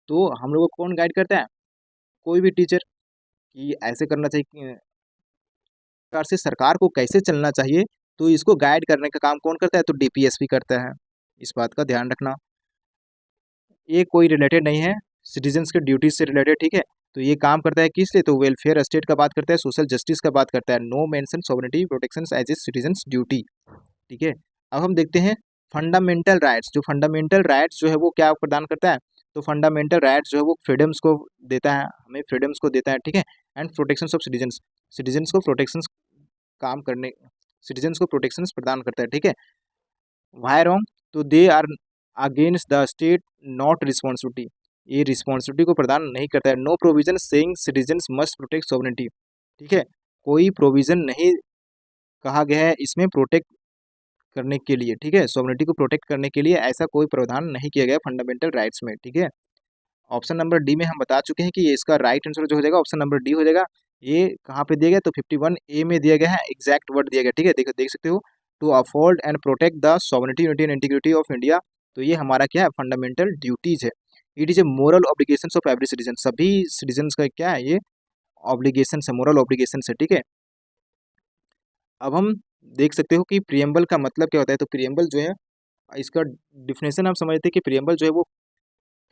तो हम लोग को कौन गाइड करता है, कोई भी टीचर, कि ऐसे करना चाहिए, प्रकार से सरकार को कैसे चलना चाहिए, तो इसको गाइड करने का काम कौन करता है, तो डीपीएसपी करता है। इस बात का ध्यान रखना, ये कोई रिलेटेड नहीं है सिटीजन्स के ड्यूटीज से रिलेटेड, ठीक है। तो ये काम करता है किस लिए, तो वेलफेयर स्टेट का बात करता है, सोशल जस्टिस का बात करता है। No mention sovereignty protection as a citizens duty, ठीक है। अब हम देखते हैं फंडामेंटल राइट्स, जो फंडामेंटल राइट्स जो है वो क्या प्रदान करता है, तो फंडामेंटल राइट्स जो है वो फ्रीडम्स को देता है, हमें फ्रीडम्स को देता है, ठीक है। And protection of citizens, citizens को प्रोटेक्शन काम करने, सिटीजन्स को प्रोटेक्शन प्रदान करता है, ठीक है। वाई रॉन्ग, तो they are against the state not responsibility, ये रिस्पॉन्सिबिलिटी को प्रदान नहीं करता है। No provision saying citizens must protect sovereignty, ठीक है। कोई प्रोविजन नहीं कहा गया है इसमें प्रोटेक्ट करने के लिए, ठीक है। सॉवरेनिटी को प्रोटेक्ट करने के लिए ऐसा कोई प्रावधान नहीं किया गया फंडामेंटल राइट्स में, ठीक है। ऑप्शन नंबर डी में हम बता चुके हैं कि ये इसका राइट आंसर जो हो जाएगा ऑप्शन नंबर डी हो जाएगा। ये कहाँ पे दिया गया, तो 51A में दिया गया है, एग्जैक्ट वर्ड दिया गया, ठीक है। देख सकते हो, to afford and protect the sovereignty, unity and integrity of India, तो ये हमारा क्या है, फंडामेंटल ड्यूटीज है। It is a moral obligation of every citizen, सभी सिटीजन का क्या है, ये ऑब्लिगेशन है, मोरल ऑब्लिगेशन है, ठीक है। अब हम देख सकते हो कि प्रियम्बल का मतलब क्या होता है, तो प्रियम्बल जो है इसका डिफिनेशन हम समझते हैं कि प्रियम्बल जो है वो,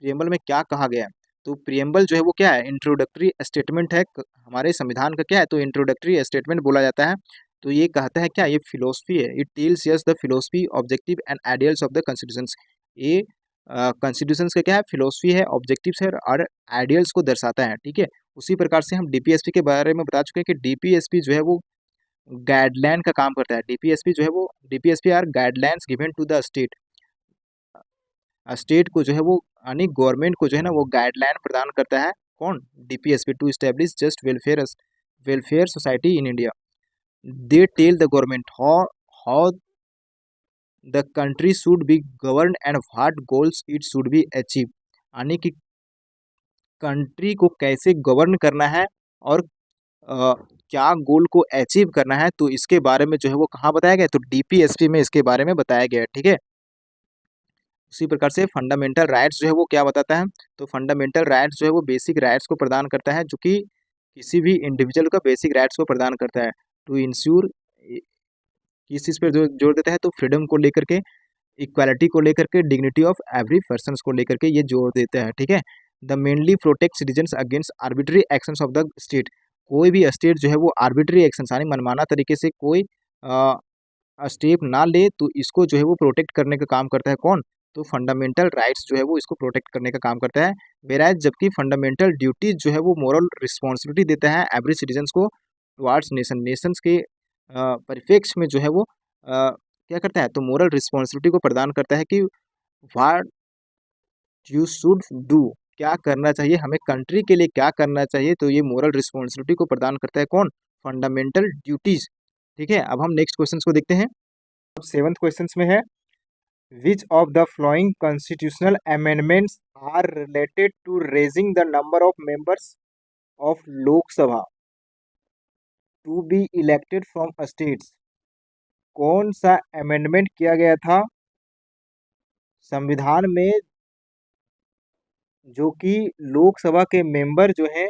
प्रियम्बल में क्या कहा गया है, तो प्रियम्बल जो है वो क्या है, इंट्रोडक्टरी स्टेटमेंट है, हमारे संविधान का क्या है, तो इंट्रोडक्टरी स्टेटमेंट बोला जाता है। तो ये कहता है क्या, ये फिलोसफी है, it tells yes the philosophy, objective and ideals of the constitutions, ये कॉन्स्टिट्यूशंस का क्या है, फिलोसफी है, ऑब्जेक्टिव्स है और आइडियल्स को दर्शाता है, ठीक है। उसी प्रकार से हम डीपीएसपी के बारे में बता चुके हैं कि डीपीएसपी जो है वो गाइडलाइन का काम करता है। डीपीएसपी जो है वो, DPSP are guidelines given to the state. State को जो है वो यानी गवर्नमेंट को जो है ना वो गाइडलाइन प्रदान करता है। कौन? DPSP to establish just welfare welfare society in India. They tell the government how the country should be govern and what goals it should be achieve. यानी कि कंट्री को कैसे गवर्न करना है और क्या गोल को अचीव करना है, तो इसके बारे में जो है वो कहाँ बताया गया है? तो डीपीएसपी में इसके बारे में बताया गया है। ठीक है, उसी प्रकार से फंडामेंटल राइट्स जो है वो क्या बताता है? तो फंडामेंटल राइट्स जो है वो बेसिक राइट्स को प्रदान करता है, जो कि किसी भी इंडिविजुअल का बेसिक राइट्स को प्रदान करता है। टू इंश्योर, किस चीज़ पर जोर देता है? तो फ्रीडम को लेकर के, इक्वालिटी को लेकर के, डिग्निटी ऑफ एवरी पर्सन को लेकर के ये जोर देता है। ठीक है, the mainly protect citizens against arbitrary actions of the state. कोई भी स्टेट जो है वो आर्बिट्री एक्शन यानी मनमाना तरीके से कोई स्टेप ना ले, तो इसको जो है वो प्रोटेक्ट करने का काम करता है। कौन? तो फंडामेंटल राइट्स जो है वो इसको प्रोटेक्ट करने का काम करता है। वेराज जबकि फंडामेंटल ड्यूटीज जो है वो मोरल रिस्पॉन्सिबिलिटी देता है एवरी सिटीजन्स को टुवार्ड्स नेशन। नेशंस के परिप्रेक्ष्य में जो है वो क्या करता है? तो मोरल रिस्पॉन्सिबिलिटी को प्रदान करता है कि व्हाट यू शुड डू, क्या करना चाहिए हमें, कंट्री के लिए क्या करना चाहिए, तो ये मोरल रिस्पॉन्सिबिलिटी को प्रदान करता है। कौन? Fundamental duties. ठीक है, अब हम नेक्स्ट क्वेश्चन को देखते हैं। अब सेवंथ क्वेश्चन में है, which of the following constitutional amendments are related to raising the number of members of Lok Sabha to be elected from states. कौन सा अमेंडमेंट किया गया था संविधान में, जो कि लोकसभा के मेंबर जो हैं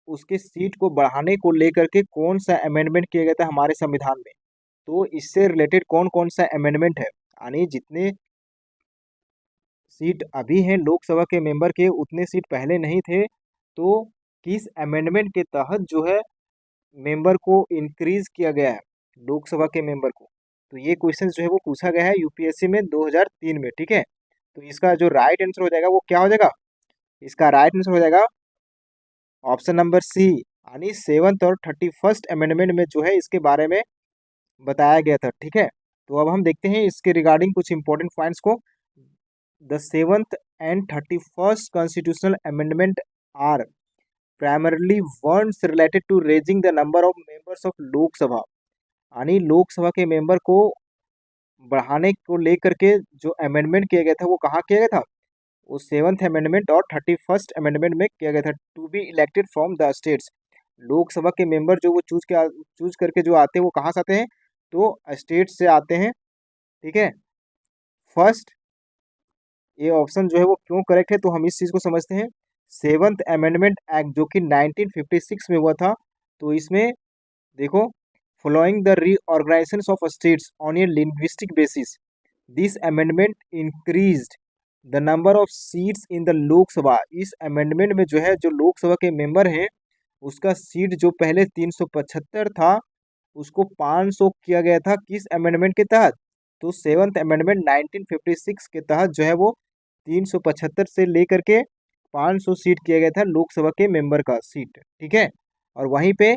उसके सीट को बढ़ाने को लेकर के कौन सा अमेंडमेंट किया गया था हमारे संविधान में? तो इससे रिलेटेड कौन कौन सा अमेंडमेंट है, यानी जितने सीट अभी हैं लोकसभा के मेंबर के उतने सीट पहले नहीं थे, तो किस अमेंडमेंट के तहत जो है मेंबर को इंक्रीज किया गया है लोकसभा के मेंबर को? तो ये क्वेश्चन जो है वो पूछा गया है यूपीएससी में 2003 में। ठीक है, तो इसका जो राइट आंसर हो जाएगा वो क्या हो जाएगा? इसका राइट आंसर हो जाएगा ऑप्शन नंबर सी, यानी 7th और 31st अमेंडमेंट में जो है इसके बारे में बताया गया था। ठीक है, तो अब हम देखते हैं इसके रिगार्डिंग कुछ इंपॉर्टेंट पॉइंट्स को। The 7th and 31st constitutional amendment are primarily once related to raising the number of members of Lok Sabha, यानी लोकसभा के मेंबर को बढ़ाने को लेकर के जो अमेंडमेंट किया गया था वो कहाँ किया गया था? वो 7th अमेंडमेंट और 31st अमेंडमेंट में किया गया था। To be elected from the states, Lok Sabha के मेंबर जो वो चूज करके जो आते हैं वो कहाँ से आते हैं? तो स्टेट से आते हैं। ठीक है, फर्स्ट ये ऑप्शन जो है वो क्यों करेक्ट है, तो हम इस चीज़ को समझते हैं। 7th अमेंडमेंट एक्ट जो कि 1956 में हुआ था, तो इसमें देखो, following the reorganisation of states on a linguistic basis, this amendment increased the number of seats in the Lok Sabha. इस अमेंडमेंट में जो है जो लोकसभा के मेंबर हैं उसका सीट जो पहले 375 था उसको 500 किया गया था। किस अमेंडमेंट के तहत? तो 7th अमेंडमेंट 1956 के तहत जो है वो 375 से लेकर के 500 सीट किया गया था लोकसभा के मेंबर का सीट। ठीक है, और वहीं पे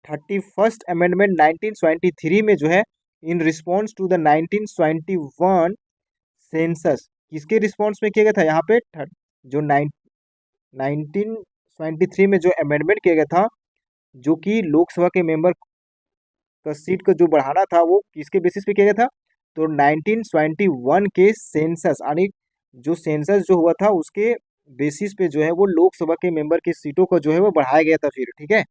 31st अमेंडमेंट 1973 में जो है in response to the 1971 census, किसके रिस्पॉन्स में किया गया था? यहाँ पे जो 1973 में जो अमेंडमेंट किया गया था जो कि लोकसभा के मेंबर का सीट को जो बढ़ाना था वो किसके बेसिस पे किया गया था? तो 1971 के सेंसस, यानी जो सेंसस जो हुआ था उसके बेसिस पे जो है वो लोकसभा के मेंबर की सीटों को जो है वो बढ़ाया गया था फिर। ठीक है,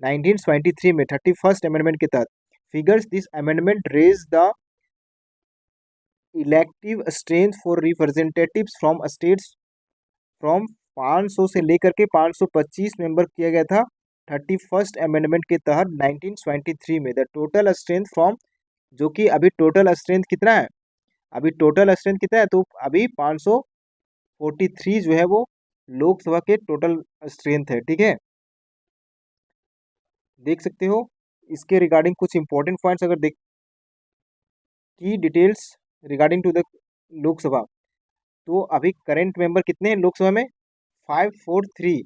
1973 में 31st अमेंडमेंट के तहत। Figures this amendment raise the elective strength for representatives from states from 500 से लेकर के 525 मेंबर किया गया था 31st अमेंडमेंट के तहत 1973 में। द टोटल स्ट्रेंथ फ्रॉम, जो कि अभी टोटल स्ट्रेंथ कितना है? अभी टोटल स्ट्रेंथ कितना है? तो अभी 543 जो है वो लोकसभा के टोटल स्ट्रेंथ है। ठीक है, देख सकते हो इसके रिगार्डिंग कुछ इंपॉर्टेंट पॉइंट्स अगर देख की details regarding to the Lok Sabha. तो अभी करंट मेंबर कितने हैं लोकसभा में? 543।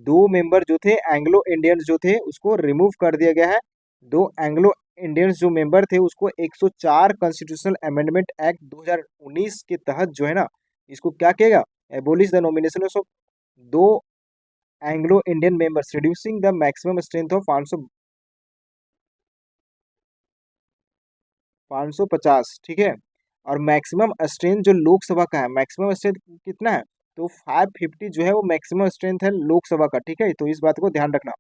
2 मेंबर जो थे एंग्लो इंडियंस जो थे उसको रिमूव कर दिया गया है दो एंग्लो इंडियंस जो मेंबर थे उसको 104 कॉन्स्टिट्यूशनल अमेंडमेंट एक्ट 2019 के तहत जो है ना इसको क्या किएगा, एबोलिश द नॉमिनेशन ऑफ दो Anglo Indian members reducing the maximum strength of 550, ठीक है। और मैक्सिमम स्ट्रेंथ जो लोकसभा का है, मैक्सिमम स्ट्रेंथ कितना है, तो 550 जो है वो मैक्सिमम स्ट्रेंथ है लोकसभा का, ठीक है। तो इस बात को ध्यान रखना।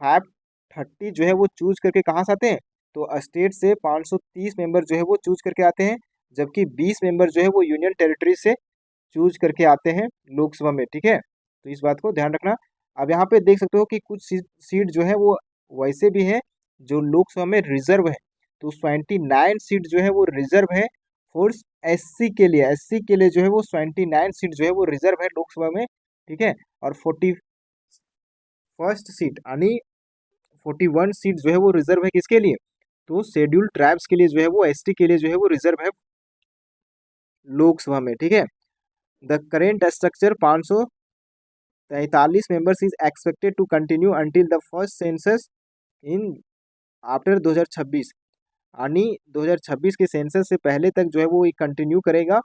530 जो है वो चूज करके कहाँ से आते हैं, तो स्टेट से 530 मेंबर जो है वो चूज करके आते हैं, जबकि 20 मेंबर जो है वो यूनियन टेरिटरी से चूज करके आते हैं लोकसभा में, ठीक है। तो इस बात को ध्यान रखना। अब यहाँ पे देख सकते हो कि कुछ सीट जो है वो वैसे भी है जो लोकसभा में रिजर्व है, तो 29 सीट जो है वो रिजर्व है फोर्स एससी के लिए, एससी के लिए जो है वो 29 सीट जो है वो रिजर्व है लोकसभा में, ठीक है। और 41st सीट यानी 41 सीट जो है वो रिजर्व है किसके लिए, तो शेड्यूल्ड ट्राइब्स के लिए जो है वो, एसटी के लिए जो है वो रिजर्व है लोकसभा में, ठीक है। The current structure 543 members is expected to continue until the first census in after 2026, यानी 2026 के सेंसस से पहले तक जो है वो कंटिन्यू करेगा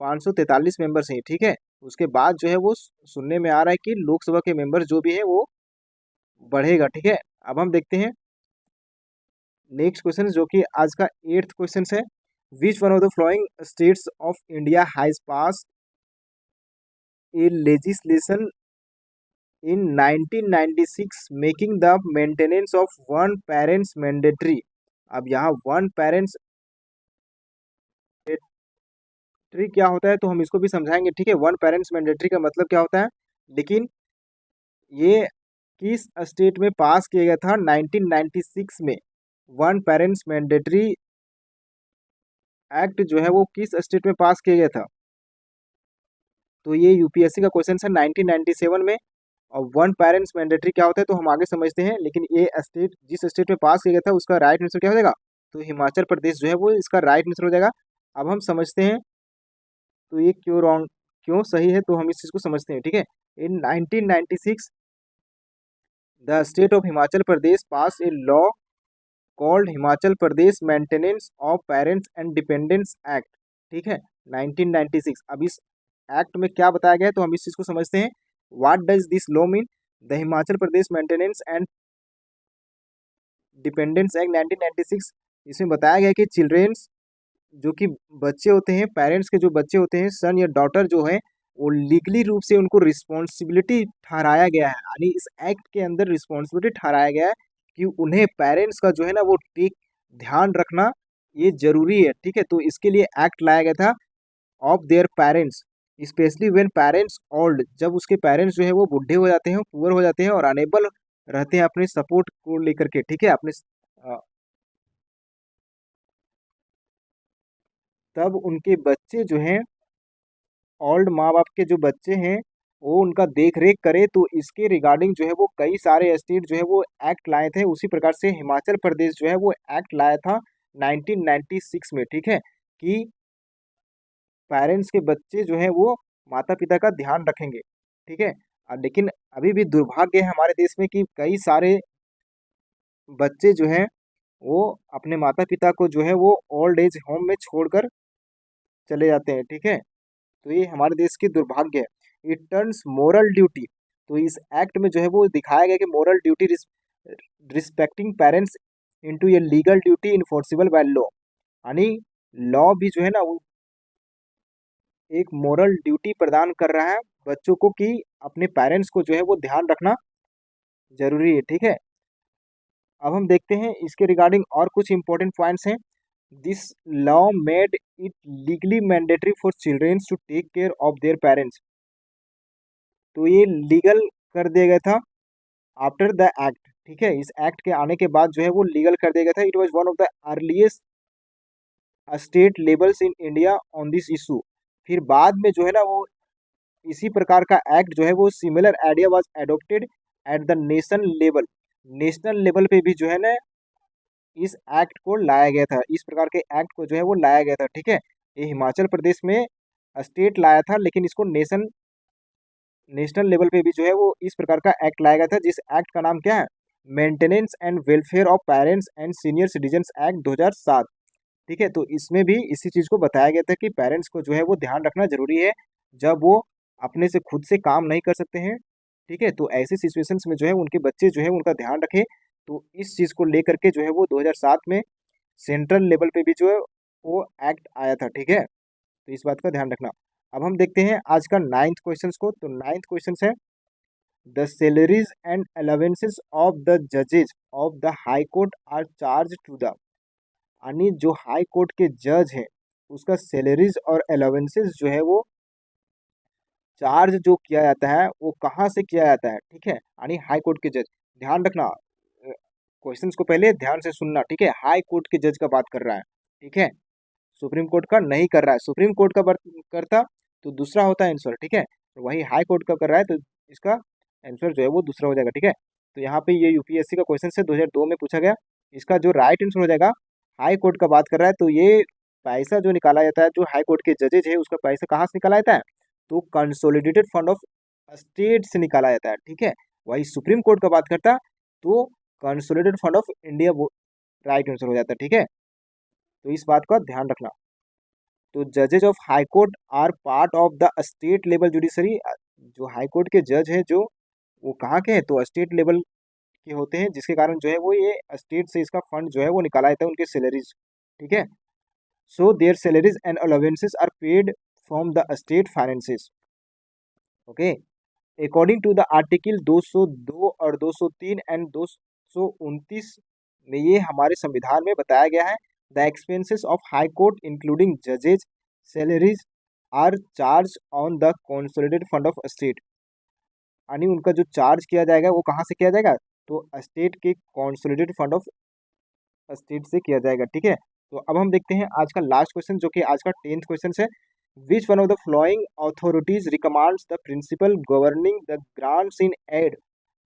543 मेंबर से ही, ठीक है। उसके बाद जो है वो सुनने में आ रहा है कि लोकसभा के मेंबर जो भी है वो बढ़ेगा, ठीक है। अब हम देखते हैं नेक्स्ट क्वेश्चन जो कि आज का 8th क्वेश्चन है। Which one of the flowing states of India has pass A legislation in 1996 making the maintenance of one parents mandatory. अब यहाँ वन पेरेंट्स मैंडेटरी क्या होता है तो हम इसको भी समझाएंगे, ठीक है। वन पेरेंट्स मैंडेटरी का मतलब क्या होता है, लेकिन ये किस स्टेट में पास किया गया था 1996 में, वन पेरेंट्स मैंडेटरी एक्ट जो है वो किस स्टेट में पास किया गया था, तो ये यूपीएससी का क्वेश्चन है 1997 में। और वन पेरेंट्स मैंडेटरी क्या होता है तो हम आगे समझते हैं, लेकिन ये स्टेट जिस स्टेट में पास किया गया था उसका राइट आंसर क्या हो जाएगा, तो हिमाचल प्रदेश जो है वो इसका राइट आंसर हो जाएगा। अब हम समझते हैं तो ये क्यों रॉन्ग, क्यों सही है, तो हम इस चीज़ को समझते हैं, ठीक है। इन 1996 the state of Himachal Pradesh pass a law called Himachal Pradesh maintenance of parents and dependents act, ठीक है, 1996। अब इस एक्ट में क्या बताया गया है तो हम इस चीज़ को समझते हैं। What does this law mean, the Himachal Pradesh maintenance and dependence act 1996, इसमें बताया गया है कि चिल्ड्रेंस जो कि बच्चे होते हैं, पेरेंट्स के जो बच्चे होते हैं, सन या डॉटर जो है, वो लीगली रूप से उनको रिस्पॉन्सिबिलिटी ठहराया गया है, यानी इस एक्ट के अंदर रिस्पॉन्सिबिलिटी ठहराया गया है कि उन्हें पेरेंट्स का जो है ना वो टेक ध्यान रखना ये जरूरी है, ठीक है। तो इसके लिए एक्ट लाया गया था of their parents, specially when parents old, जब उसके पेरेंट्स जो है वो बूढ़े हो जाते हैं, पुअर हो जाते हैं और अनेबल रहते हैं अपने सपोर्ट को लेकर के, ठीक है, अपने तब उनके बच्चे जो हैं, ओल्ड माँ बाप के जो बच्चे हैं वो उनका देख रेख करे। तो इसके रिगार्डिंग जो है वो कई सारे स्टेट जो है वो एक्ट लाए थे, उसी प्रकार से हिमाचल प्रदेश जो है वो एक्ट लाया था 1996 में, ठीक है, कि पेरेंट्स के बच्चे जो है वो माता पिता का ध्यान रखेंगे, ठीक है। लेकिन अभी भी दुर्भाग्य है हमारे देश में कि कई सारे बच्चे जो हैं वो अपने माता पिता को जो है वो ओल्ड एज होम में छोड़कर चले जाते हैं, ठीक है। तो ये हमारे देश की दुर्भाग्य है। इट टर्न्स मोरल ड्यूटी, तो इस एक्ट में जो है वो दिखाया गया कि moral duty respecting parents into ये legal duty enforceable by law, यानी लॉ भी जो है ना वो एक मोरल ड्यूटी प्रदान कर रहा है बच्चों को कि अपने पेरेंट्स को जो है वो ध्यान रखना जरूरी है, ठीक है। अब हम देखते हैं इसके रिगार्डिंग और कुछ इंपॉर्टेंट पॉइंट्स हैं। This law made it legally mandatory for childrens to take care of their parents, तो ये लीगल कर दिया गया था आफ्टर द एक्ट, ठीक है। इस एक्ट के आने के बाद जो है वो लीगल कर दिया गया था। It was one of the earliest state levels in India on this issue, फिर बाद में जो है ना वो इसी प्रकार का एक्ट जो है वो similar idea was adopted at the nation level, national level पे भी जो है ना इस एक्ट को लाया गया था, इस प्रकार के एक्ट को जो है वो लाया गया था, ठीक है। ये हिमाचल प्रदेश में स्टेट लाया था, लेकिन इसको नेशनल लेवल पे भी जो है वो इस प्रकार का एक्ट लाया गया था, जिस एक्ट का नाम क्या है, maintenance and welfare of parents and senior citizens act 2007। ठीक है, तो इसमें भी इसी चीज़ को बताया गया था कि पेरेंट्स को जो है वो ध्यान रखना जरूरी है जब वो अपने से खुद से काम नहीं कर सकते हैं। ठीक है, तो ऐसी सिचुएशंस में जो है उनके बच्चे जो है उनका ध्यान रखें। तो इस चीज़ को लेकर के जो है वो 2007 में सेंट्रल लेवल पे भी जो है वो एक्ट आया था। ठीक है, तो इस बात का ध्यान रखना। अब हम देखते हैं आज का 9th क्वेश्चन को। तो 9th क्वेश्चन है, the salaries and allowances of the जजेज of the high court are charge to the, यानी जो हाई कोर्ट के जज है उसका सैलरीज और अलाउंसेस जो है वो चार्ज जो किया जाता है वो कहाँ से किया जाता है। ठीक है, यानी हाई कोर्ट के जज, ध्यान रखना क्वेश्चंस को पहले ध्यान से सुनना। ठीक है, हाई कोर्ट के जज का बात कर रहा है। ठीक है, सुप्रीम कोर्ट का नहीं कर रहा है। सुप्रीम कोर्ट का करता तो दूसरा होता है आंसर। ठीक है, वही हाई कोर्ट का कर रहा है तो इसका आंसर जो है वो दूसरा हो जाएगा। ठीक है, तो यहाँ पे ये यूपीएससी का क्वेश्चन से 2002 में पूछा गया। इसका जो राइट आंसर हो जाएगा, हाई कोर्ट का बात कर रहा है तो ये पैसा जो निकाला जाता है, जो हाई कोर्ट के जजेज है उसका पैसा कहाँ से निकाला जाता है, तो कंसोलिडेटेड फंड ऑफ स्टेट से निकाला जाता है। ठीक है, वही सुप्रीम कोर्ट का बात करता तो कंसोलिडेटेड फंड ऑफ इंडिया वो राइट आंसर हो जाता है। ठीक है, तो इस बात का ध्यान रखना। तो जजेज of high court are part of the state level judiciary, जो हाई कोर्ट के जज हैं जो वो कहाँ के हैं, तो स्टेट लेवल के होते हैं, जिसके कारण जो है वो ये स्टेट से इसका फंड जो है वो निकाला जाता है उनके सैलरीज। ठीक है, so their salaries and allowances are paid from the state finances. Okay, according to the article 202 और 203 एंड 229 में ये हमारे संविधान में बताया गया है, the expenses of high court including जजेज salaries are charge on the consolidated fund of state, यानी उनका जो चार्ज किया जाएगा वो कहाँ से किया जाएगा, तो स्टेट के कंसोलिडेटेड फंड ऑफ स्टेट से किया जाएगा। ठीक है, तो अब हम देखते हैं आज का लास्ट क्वेश्चन जो कि आज का 10th क्वेश्चन है, which one of the following authorities recommends the principle governing the grants in aid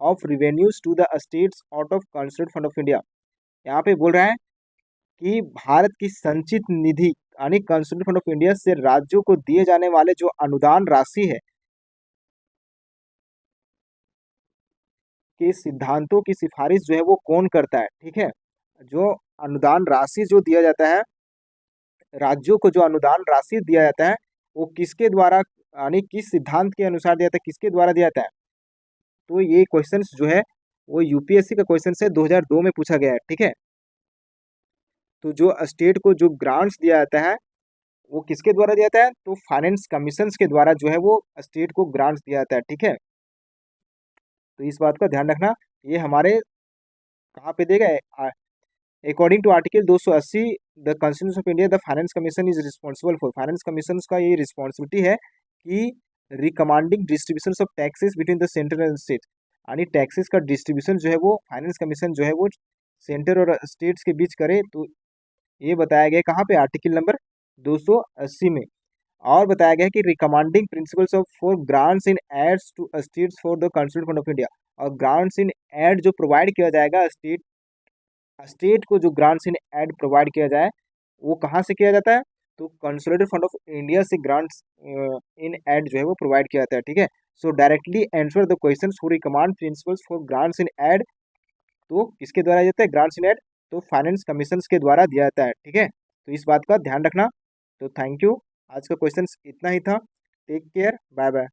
of revenues to the states out of consolidated fund of India. यहाँ पे बोल रहा है कि भारत की संचित निधि यानी कंसोलिडेटेड फंड ऑफ इंडिया से राज्यों को दिए जाने वाले जो अनुदान राशि है के सिद्धांतों की सिफारिश जो है वो कौन करता है। ठीक है, जो अनुदान राशि जो दिया जाता है, राज्यों को जो अनुदान राशि दिया जाता है वो किसके द्वारा यानी किस सिद्धांत के अनुसार दिया जाता है, किसके द्वारा दिया जाता है, तो ये क्वेश्चन जो है वो यूपीएससी का क्वेश्चन से 2002 में पूछा गया है। ठीक है, तो जो स्टेट को जो ग्रांट्स दिया जाता है वो किसके द्वारा दिया जाता है, तो फाइनेंस कमीशन के द्वारा जो है वो स्टेट को ग्रांट्स दिया जाता है। ठीक है, तो इस बात का ध्यान रखना। ये हमारे कहाँ पे देगा, according to article 280 the constitution of India the finance commission is responsible for, finance commission का ये रिस्पॉन्सिबिलिटी है कि recommending distribution of taxes between the centre and state, यानी टैक्सेस का डिस्ट्रीब्यूशन जो है वो फाइनेंस कमीशन जो है वो सेंटर और स्टेट्स के बीच करे। तो ये बताया गया कहाँ पे, आर्टिकल नंबर 280 में। और बताया गया है कि recommending principles of for grants in aids to states for the constitution fund of India, और ग्रांट्स इन एड जो प्रोवाइड किया जाएगा स्टेट को, जो ग्रांट्स इन एड प्रोवाइड किया जाए वो कहाँ से किया जाता है, तो कंसोलिडेटेड फंड ऑफ इंडिया से ग्रांट्स इन एड जो है वो प्रोवाइड किया जाता है। ठीक है, so directly answer the question for recommend principles for grants in aid, तो किसके द्वारा दिया जाता है, ग्रांट्स इन एड, तो फाइनेंस कमीशन के द्वारा दिया जाता है। ठीक है, तो इस बात का ध्यान रखना। तो थैंक यू, आज का क्वेश्चन इतना ही था। Take care, bye bye.